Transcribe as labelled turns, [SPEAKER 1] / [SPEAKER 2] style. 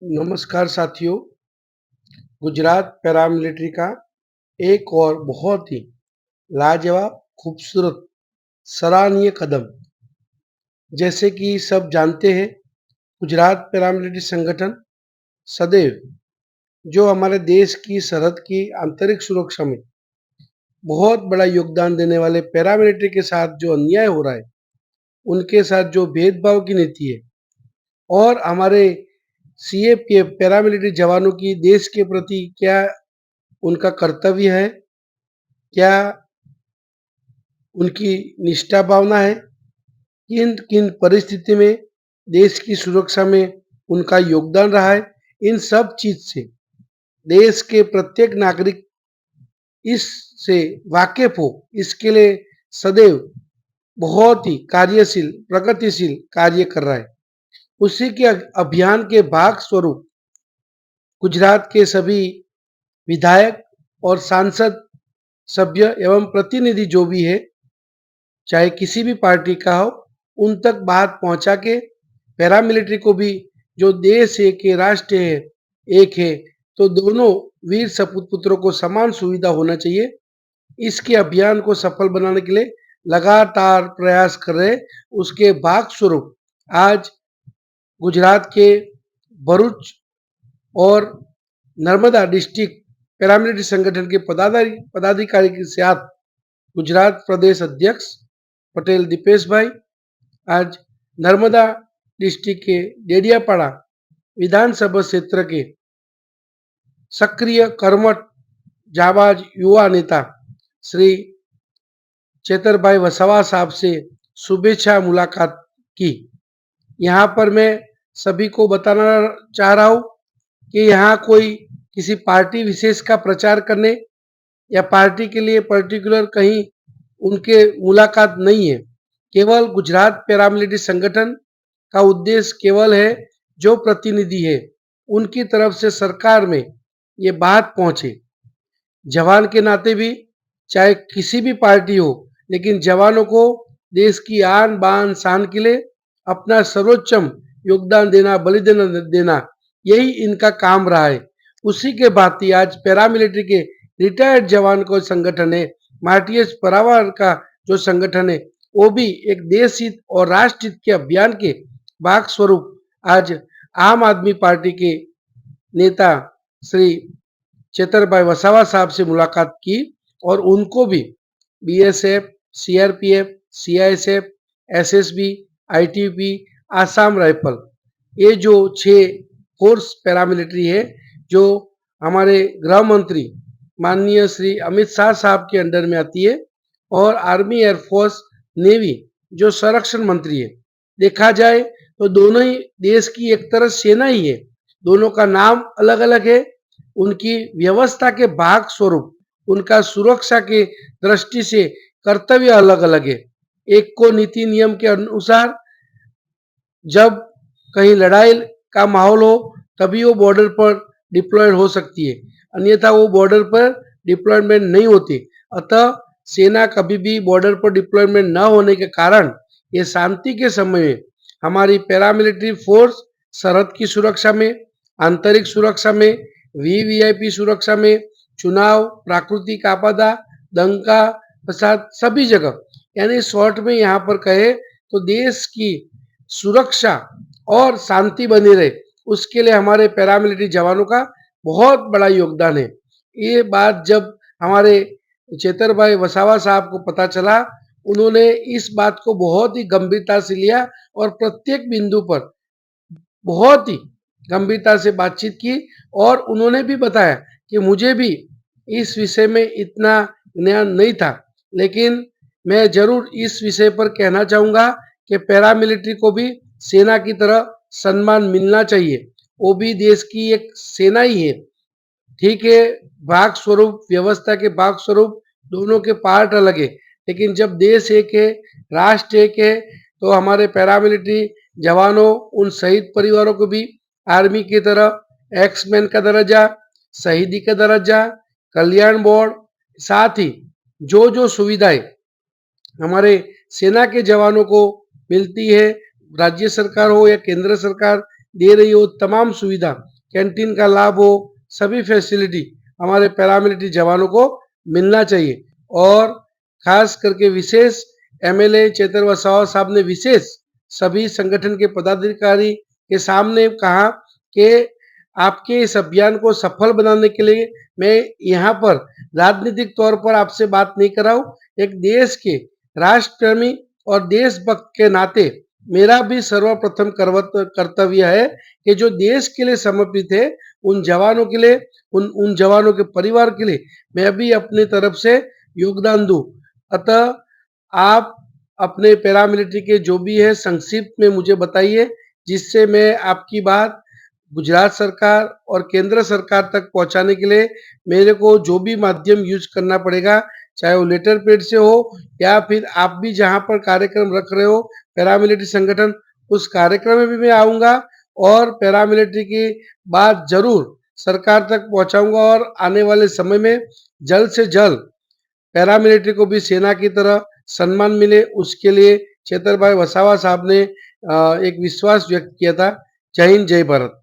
[SPEAKER 1] नमस्कार साथियों। गुजरात पैरामिलिट्री का एक और बहुत ही लाजवाब, खूबसूरत, सराहनीय कदम। जैसे कि सब जानते हैं, गुजरात पैरामिलिट्री संगठन सदैव जो हमारे देश की सरहद की आंतरिक सुरक्षा में बहुत बड़ा योगदान देने वाले पैरामिलिट्री के साथ जो अन्याय हो रहा है, उनके साथ जो भेदभाव की नीति है और हमारे सीएपीएफ पैरामिलिट्री जवानों की देश के प्रति क्या उनका कर्तव्य है, क्या उनकी निष्ठा भावना है, किन किन परिस्थिति में देश की सुरक्षा में उनका योगदान रहा है, इन सब चीज से देश के प्रत्येक नागरिक इससे वाकिफ हो, इसके लिए सदैव बहुत ही कार्यशील, प्रगतिशील कार्य कर रहा है। उसी के अभियान के भाग स्वरूप गुजरात के सभी विधायक और सांसद सभ्य एवं प्रतिनिधि जो भी है, चाहे किसी भी पार्टी का हो, उन तक बात पहुंचा के पैरामिलिट्री को भी जो देश एक है, राष्ट्र है, एक है, तो दोनों वीर सपूत पुत्रों को समान सुविधा होना चाहिए। इसके अभियान को सफल बनाने के लिए लगातार प्रयास कर रहे। उसके भाग स्वरूप आज गुजरात के भरूच और नर्मदा डिस्ट्रिक्ट पैरामिलिट्री संगठन के पदाधिकारी के साथ गुजरात प्रदेश अध्यक्ष पटेल दीपेश भाई आज नर्मदा डिस्ट्रिक्ट के डेडियापाड़ा विधानसभा क्षेत्र के सक्रिय कर्मठ जाबाज युवा नेता श्री चेतरभाई वसावा साहब से शुभेच्छा मुलाकात की। यहाँ पर मैं सभी को बताना चाह रहा हूँ कि यहाँ कोई किसी पार्टी विशेष का प्रचार करने या पार्टी के लिए पर्टिकुलर कहीं उनके मुलाकात नहीं है। केवल गुजरात पैरामिलिट्री संगठन का उद्देश्य केवल है जो प्रतिनिधि है उनकी तरफ से सरकार में ये बात पहुंचे। जवान के नाते भी चाहे किसी भी पार्टी हो, लेकिन जवानों को देश की आन बान शान के लिए अपना सर्वोच्चम योगदान देना, बलिदान देना, यही इनका काम रहा है। उसी के भांति आज पैरामिलिट्री के रिटायर्ड जवान को संगठन है, मार्टियस परिवार का जो संगठन है, वो भी एक देश हित और राष्ट्र हित के अभियान के भाग स्वरूप आज आम आदमी पार्टी के नेता श्री चेतरभाई वसावा साहब से मुलाकात की और उनको भी BSF, CRPF, CISF, SSB, ITBP, Assam rifle, ये जो 6 फोर्स पैरामिलिट्री है जो हमारे गृह मंत्री माननीय श्री अमित शाह साहब के अंडर में आती है, और आर्मी, एयरफोर्स, नेवी जो संरक्षण मंत्री है। देखा जाए तो दोनों ही देश की एक तरह सेना ही है, दोनों का नाम अलग अलग है, उनकी व्यवस्था के भाग स्वरूप उनका सुरक्षा के दृष्टि से कर्तव्य अलग अलग है। एक को नीति नियम के अनुसार जब कहीं लड़ाई का माहौल हो तभी वो बॉर्डर पर डिप्लॉयड हो सकती है, अन्यथा वो बॉर्डर पर डिप्लॉयमेंट नहीं होती। अतः सेना कभी भी बॉर्डर पर डिप्लॉयमेंट न होने के कारण ये शांति के समय में हमारी पैरामिलिट्री फोर्स सरहद की सुरक्षा में, आंतरिक सुरक्षा में, वीवीआईपी सुरक्षा में, चुनाव, प्राकृतिक आपदा, दंगा फसाद, सभी जगह, यानी शॉर्ट में यहाँ पर कहे तो देश की सुरक्षा और शांति बनी रहे, उसके लिए हमारे पैरामिलिट्री जवानों का बहुत बड़ा योगदान है। ये बात जब हमारे चेतरभाई वसावा साहब को पता चला, उन्होंने इस बात को बहुत ही गंभीरता से लिया और प्रत्येक बिंदु पर बहुत ही गंभीरता से बातचीत की, और उन्होंने भी बताया कि मुझे भी इस विषय में इतना ज्ञान नहीं था, लेकिन मैं जरूर इस विषय पर कहना चाहूँगा कि पैरामिलिट्री को भी सेना की तरह सम्मान मिलना चाहिए, वो भी देश की एक सेना ही है। ठीक है, भाग स्वरूप, व्यवस्था के भाग स्वरूप दोनों के पार्ट अलग है, लेकिन जब देश एक है, राष्ट्र एक है, तो हमारे पैरामिलिट्री जवानों, उन शहीद परिवारों को भी आर्मी की तरह एक्समैन का दर्जा, शहीदी का दर्जा, कल्याण बोर्ड, साथ ही जो जो सुविधाएं हमारे सेना के जवानों को मिलती है, राज्य सरकार हो या केंद्र सरकार दे रही हो, तमाम सुविधा कैंटीन का लाभ हो, सभी फैसिलिटी हमारे पैरामिलिट्री जवानों को मिलना चाहिए। और खास करके विशेष एमएलए चेतर वसावा साहब ने विशेष सभी संगठन के पदाधिकारी के सामने कहा कि आपके इस अभियान को सफल बनाने के लिए मैं यहाँ पर राजनीतिक तौर पर आपसे बात नहीं कर रहा हूँ, एक देश के राष्ट्रप्रेमी और देशभक्त के नाते मेरा भी सर्वप्रथम कर्तव्य है कि जो देश के लिए समर्पित है उन जवानों के लिए, उन जवानों के परिवार के लिए मैं भी अपनी तरफ से योगदान दूं। अतः आप अपने पैरामिलिट्री के जो भी है संक्षिप्त में मुझे बताइए, जिससे मैं आपकी बात गुजरात सरकार और केंद्र सरकार तक पहुंचाने के लिए मेरे को जो भी माध्यम यूज करना पड़ेगा, चाहे वो लेटर पैड से हो या फिर आप भी जहां पर कार्यक्रम रख रहे हो पैरामिलिट्री संगठन, उस कार्यक्रम में भी मैं आऊंगा और पैरामिलिट्री की बात जरूर सरकार तक पहुंचाऊंगा और आने वाले समय में जल्द से जल्द पैरामिलिट्री को भी सेना की तरह सम्मान मिले, उसके लिए चेतर भाई वसावा साहब ने एक विश्वास व्यक्त किया था। जय हिंद, जय भारत।